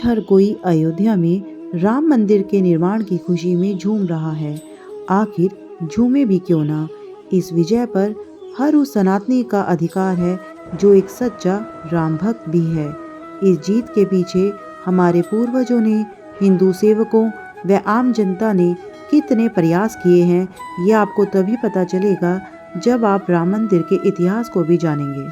हर कोई अयोध्या में राम मंदिर के निर्माण की खुशी में झूम रहा है। आखिर झूमे भी क्यों ना, इस विजय पर हर उस सनातनी का अधिकार है जो एक सच्चा राम भक्त भी है। इस जीत के पीछे हमारे पूर्वजों ने, हिंदू सेवकों व आम जनता ने कितने प्रयास किए हैं, ये आपको तभी पता चलेगा जब आप राम मंदिर के इतिहास को भी जानेंगे।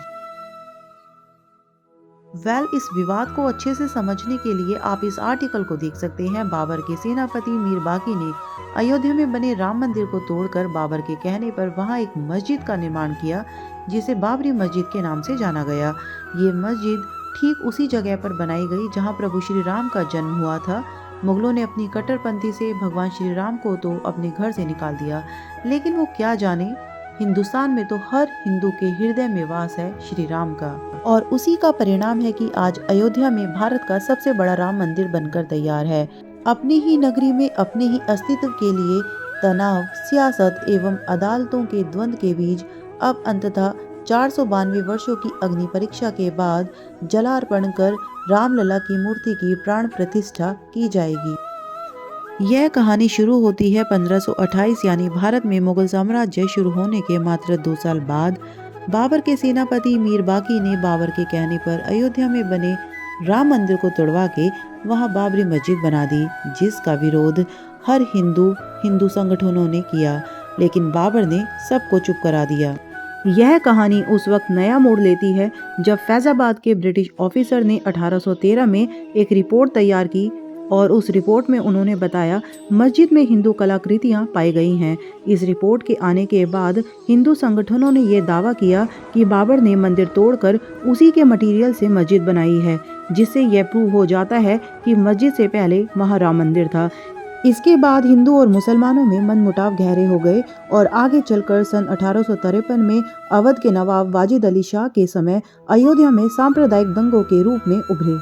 इस विवाद को अच्छे से समझने के लिए आप इस आर्टिकल को देख सकते हैं। बाबर के सेनापति मीर बाकी ने अयोध्या में बने राम मंदिर को तोड़कर बाबर के कहने पर वहां एक मस्जिद का निर्माण किया, जिसे बाबरी मस्जिद के नाम से जाना गया। ये मस्जिद ठीक उसी जगह पर बनाई गई जहां प्रभु श्री राम का जन्म हुआ था। मुगलों ने अपनी कट्टरपंथी से भगवान श्री राम को तो अपने घर से निकाल दिया, लेकिन वो क्या जाने, हिंदुस्तान में तो हर हिंदू के हृदय में वास है श्री राम का, और उसी का परिणाम है कि आज अयोध्या में भारत का सबसे बड़ा राम मंदिर बनकर तैयार है। अपनी ही नगरी में अपने ही अस्तित्व के लिए तनाव, सियासत एवं अदालतों के द्वंद्व के बीच अब अंततः 492 वर्षों की अग्नि परीक्षा के बाद जलार्पण कर रामलला की मूर्ति की प्राण प्रतिष्ठा की जाएगी। यह कहानी शुरू होती है 1528 यानी भारत में मुगल साम्राज्य शुरू होने के मात्र 2 साल बाद। बाबर के सेनापति मीर बाकी ने बाबर के कहने पर अयोध्या में बने राम मंदिर को तोड़वा के वहां बाबरी मस्जिद बना दी, जिसका विरोध हर हिंदू संगठनों ने किया, लेकिन बाबर ने सबको चुप करा दिया। यह कहानी उस वक्त नया मोड़ लेती है जब फैजाबाद के ब्रिटिश ऑफिसर ने 1813 में एक रिपोर्ट तैयार की और उस रिपोर्ट में उन्होंने बताया मस्जिद में हिंदू कलाकृतियां पाई गई हैं। इस रिपोर्ट के आने के बाद हिंदू संगठनों ने यह दावा किया कि बाबर ने मंदिर तोड़कर उसी के मटेरियल से मस्जिद बनाई है, जिससे यह प्रूव हो जाता है कि मस्जिद से पहले वहां राम मंदिर था। इसके बाद हिंदू और मुसलमानों में मनमुटाव गहरे हो गए और आगे चलकर सन 1853 में अवध के नवाब वाजिद अली शाह के समय अयोध्या में सांप्रदायिक दंगों के रूप में उभरे।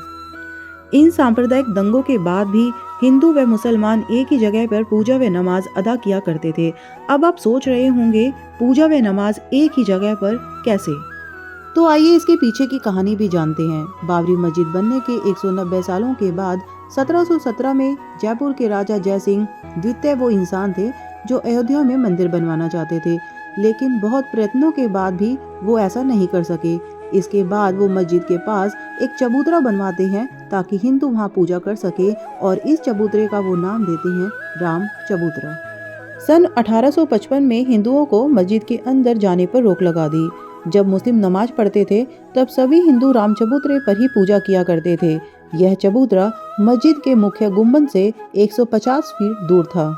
इन सांप्रदायिक दंगों के बाद भी हिंदू व मुसलमान एक ही जगह पर पूजा व नमाज अदा किया करते थे। अब आप सोच रहे होंगे पूजा व नमाज एक ही जगह पर कैसे? तो आइए इसके पीछे की कहानी भी जानते हैं। बाबरी मस्जिद बनने के 190 सालों के बाद 1717 में जयपुर के राजा जय सिंह द्वितीय वो इंसान थे जो अयोध्या में मंदिर बनवाना चाहते थे, लेकिन बहुत प्रयत्नों के बाद भी वो ऐसा नहीं कर सके। इसके बाद वो मस्जिद के पास एक चबूतरा बनवाते हैं ताकि हिंदू वहां पूजा कर सके, और इस चबूतरे का वो नाम देते हैं राम चबूतरा। सन 1855 में हिंदुओं को मस्जिद के अंदर जाने पर रोक लगा दी। जब मुस्लिम नमाज पढ़ते थे तब सभी हिंदू राम चबूतरे पर ही पूजा किया करते थे। यह चबूतरा मस्जिद के मुख्य गुंबद से 150 फीट दूर था।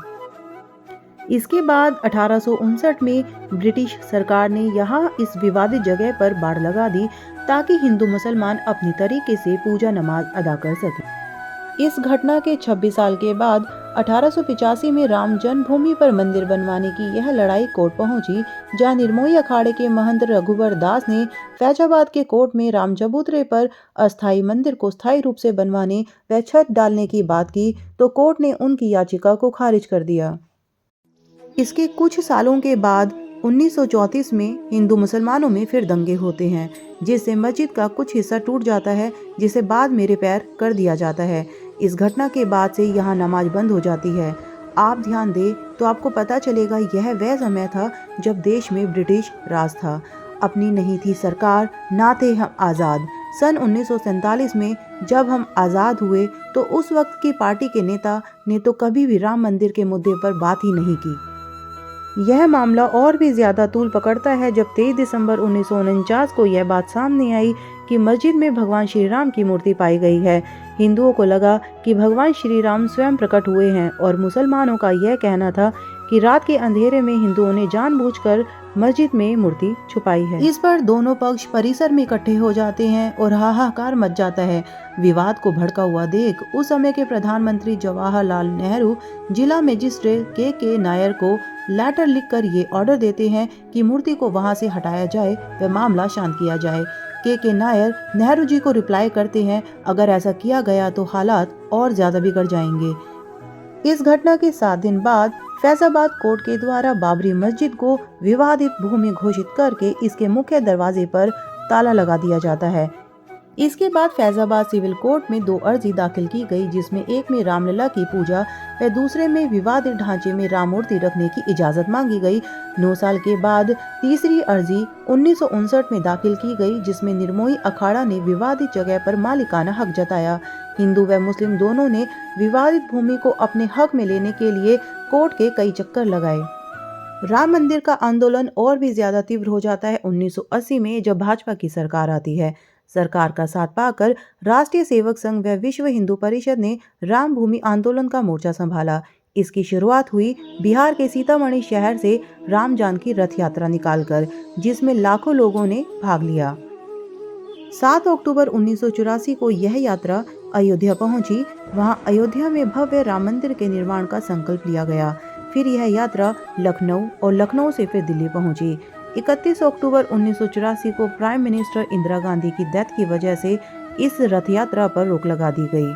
इसके बाद 1859 में ब्रिटिश सरकार ने यहाँ इस विवादित जगह पर बाड़ लगा दी ताकि हिंदू मुसलमान अपनी तरीके से पूजा नमाज अदा कर सके। इस घटना के 26 साल के बाद 1885 में राम जन्मभूमि पर मंदिर बनवाने की यह लड़ाई कोर्ट पहुंची, जहां निर्मोही अखाड़े के महंत रघुवर दास ने फैजाबाद के कोर्ट में राम चबूतरे पर अस्थायी मंदिर को स्थायी रूप से बनवाने व छत डालने की बात की, तो कोर्ट ने उनकी याचिका को खारिज कर दिया। इसके कुछ सालों के बाद 1934 में हिंदू मुसलमानों में फिर दंगे होते हैं, जिससे मस्जिद का कुछ हिस्सा टूट जाता है, जिसे बाद में रिपेयर कर दिया जाता है। इस घटना के बाद से यहाँ नमाज बंद हो जाती है। आप ध्यान दें तो आपको पता चलेगा यह वह समय था जब देश में ब्रिटिश राज था। अपनी नहीं थी सरकार, ना थे हम आज़ाद। सन 1947 में जब हम आज़ाद हुए तो उस वक्त की पार्टी के नेता ने तो कभी भी राम मंदिर के मुद्दे पर बात ही नहीं की। यह मामला और भी ज्यादा तूल पकड़ता है जब 23 दिसंबर 1949 को यह बात सामने आई कि मस्जिद में भगवान श्री राम की मूर्ति पाई गई है। हिंदुओं को लगा कि भगवान श्री राम स्वयं प्रकट हुए हैं, और मुसलमानों का यह कहना था कि रात के अंधेरे में हिंदुओं ने जानबूझकर मस्जिद में मूर्ति छुपाई है। इस पर दोनों पक्ष परिसर में इकट्ठे हो जाते हैं और हाहाकार मच जाता है। विवाद को भड़का हुआ देख उस समय के प्रधानमंत्री जवाहरलाल नेहरू जिला मजिस्ट्रेट के नायर को लेटर लिखकर ये ऑर्डर देते हैं कि मूर्ति को वहां से हटाया जाए व मामला शांत किया जाए। के नायर नेहरू जी को रिप्लाई करते हैं, अगर ऐसा किया गया तो हालात और ज्यादा बिगड़ जाएंगे। इस घटना के 7 दिन बाद फैजाबाद कोर्ट के द्वारा बाबरी मस्जिद को विवादित भूमि घोषित करके इसके मुख्य दरवाजे पर ताला लगा दिया जाता है। इसके बाद फैजाबाद सिविल कोर्ट में 2 अर्जी दाखिल की गई, जिसमें एक में रामलला की पूजा व दूसरे में विवादित ढांचे में राम मूर्ति रखने की इजाजत मांगी गई। 9 साल के बाद तीसरी अर्जी 1959 में दाखिल की गई, जिसमें निर्मोही अखाड़ा ने विवादित जगह पर मालिकाना हक जताया। हिंदू व मुस्लिम दोनों ने विवादित भूमि को अपने हक में लेने के लिए कोर्ट के कई चक्कर लगाए। राम मंदिर का आंदोलन और भी ज्यादा तीव्र हो जाता है 1980 में, जब भाजपा की सरकार आती है। सरकार का साथ पाकर राष्ट्रीय सेवक संघ व विश्व हिंदू परिषद ने राम भूमि आंदोलन का मोर्चा संभाला। इसकी शुरुआत हुई बिहार के सीतामढ़ी शहर से राम जानकी रथ यात्रा निकालकर, जिसमें लाखों लोगों ने भाग लिया। 7 अक्टूबर 1984 को यह यात्रा अयोध्या पहुंची। वहां अयोध्या में भव्य राम मंदिर के निर्माण का संकल्प लिया गया। फिर यह यात्रा लखनऊ और लखनऊ से फिर दिल्ली पहुंची। 31 अक्टूबर 1984 को प्राइम मिनिस्टर इंदिरा गांधी की डेथ की वजह से इस रथ यात्रा पर रोक लगा दी गई।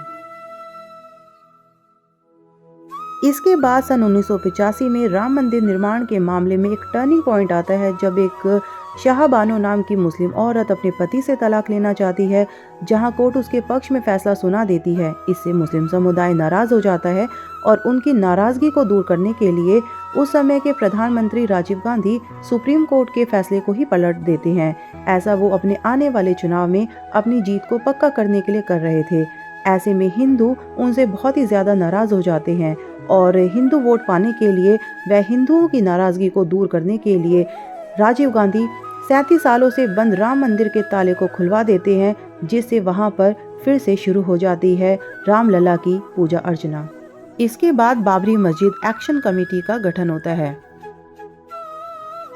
इसके बाद सन 1985 में राम मंदिर निर्माण के मामले में एक टर्निंग पॉइंट आता है, जब एक शाहबानो नाम की मुस्लिम औरत अपने पति से तलाक लेना चाहती है, जहां कोर्ट उसके पक्ष में फैसला सुना देती है। इससे मुस्लिम समुदाय नाराज हो जाता है और उनकी नाराजगी को दूर करने के लिए उस समय के प्रधानमंत्री राजीव गांधी सुप्रीम कोर्ट के फैसले को ही पलट देते हैं। ऐसा वो अपने आने वाले चुनाव में अपनी जीत को पक्का करने के लिए कर रहे थे। ऐसे में हिंदू उनसे बहुत ही ज्यादा नाराज हो जाते हैं और हिंदू वोट पाने के लिए व हिंदुओं की नाराजगी को दूर करने के लिए राजीव गांधी 37 सालों से बंद राम मंदिर के ताले को खुलवा देते हैं, जिससे वहां पर फिर से शुरू हो जाती है रामलला की पूजा अर्चना। इसके बाद बाबरी मस्जिद एक्शन कमेटी का गठन होता है।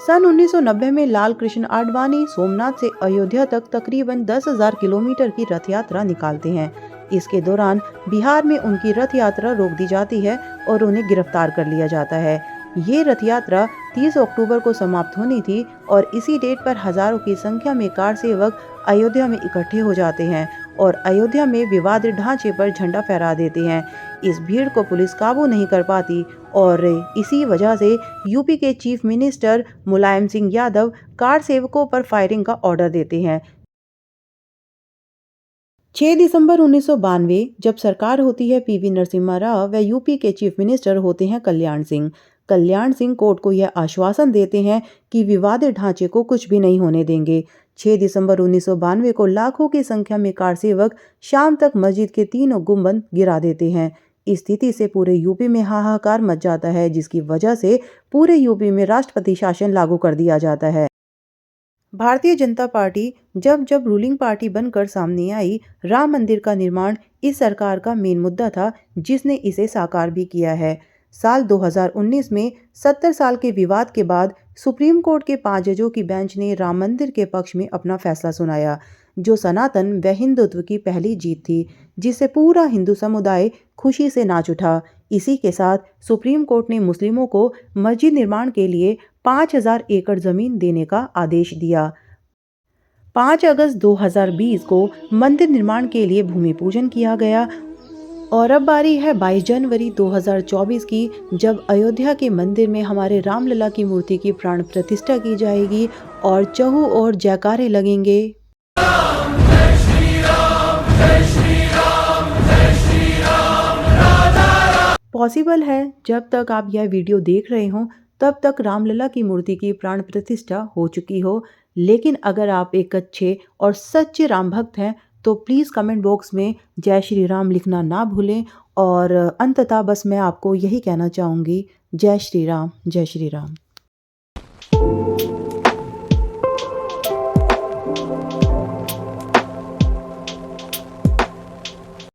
सन 1990 में लाल कृष्ण आडवाणी सोमनाथ से अयोध्या तक तकरीबन 10,000 किलोमीटर की रथ यात्रा निकालते हैं। इसके दौरान बिहार में उनकी रथ यात्रा रोक दी जाती है और उन्हें गिरफ्तार कर लिया जाता है। ये रथ यात्रा 30 अक्टूबर को समाप्त होनी थी और इसी डेट पर हजारों की संख्या में कार सेवक अयोध्या में इकट्ठे हो जाते हैं और अयोध्या में विवादित ढांचे पर झंडा फहरा देते हैं। इस भीड़ को पुलिस काबू नहीं कर पाती और इसी वजह से यूपी के chief minister Mulayam Singh Yadav car सेवकों पर फायरिंग का ऑर्डर देते हैं। 6 दिसंबर 1992 जब सरकार होती है पीवी नरसिम्हा राव व यूपी के चीफ मिनिस्टर होते हैं कल्याण सिंह। कल्याण सिंह कोर्ट को यह आश्वासन देते हैं कि विवादित ढांचे को कुछ भी नहीं होने देंगे। 6 दिसंबर 1992 को लाखों की संख्या में कार सेवक शाम तक मस्जिद के तीनों गुंबद गिरा देते हैं। इस स्थिति से पूरे यूपी में हाहाकार मच जाता है, जिसकी वजह से पूरे यूपी में राष्ट्रपति शासन लागू कर दिया जाता है। भारतीय जनता पार्टी जब जब रूलिंग पार्टी बनकर सामने आई, राम मंदिर का निर्माण इस सरकार का मेन मुद्दा था, जिसने इसे साकार भी किया है। साल 2019 में 70 साल के विवाद के बाद सुप्रीम कोर्ट के 5 जजों की बेंच ने राम मंदिर के पक्ष में अपना फैसला सुनाया, जो सनातन व हिंदुत्व की पहली जीत थी, जिससे पूरा हिंदू समुदाय खुशी से नाच उठा। इसी के साथ सुप्रीम कोर्ट ने मुस्लिमों को मस्जिद निर्माण के लिए 5,000 एकड़ जमीन देने का आदेश दिया। 5 अगस्त 2020 को मंदिर निर्माण के लिए भूमि पूजन किया गया और अब बारी है 22 जनवरी 2024 की, जब अयोध्या के मंदिर में हमारे रामलला की मूर्ति की प्राण प्रतिष्ठा की जाएगी और चहु ओर जयकारे लगेंगे। पॉसिबल है जब तक आप यह वीडियो देख रहे हो तब तक रामलला की मूर्ति की प्राण प्रतिष्ठा हो चुकी हो, लेकिन अगर आप एक अच्छे और सच्चे राम भक्त हैं तो प्लीज़ कमेंट बॉक्स में जय श्री राम लिखना ना भूलें। और अंततः बस मैं आपको यही कहना चाहूँगी, जय श्री राम, जय श्री राम।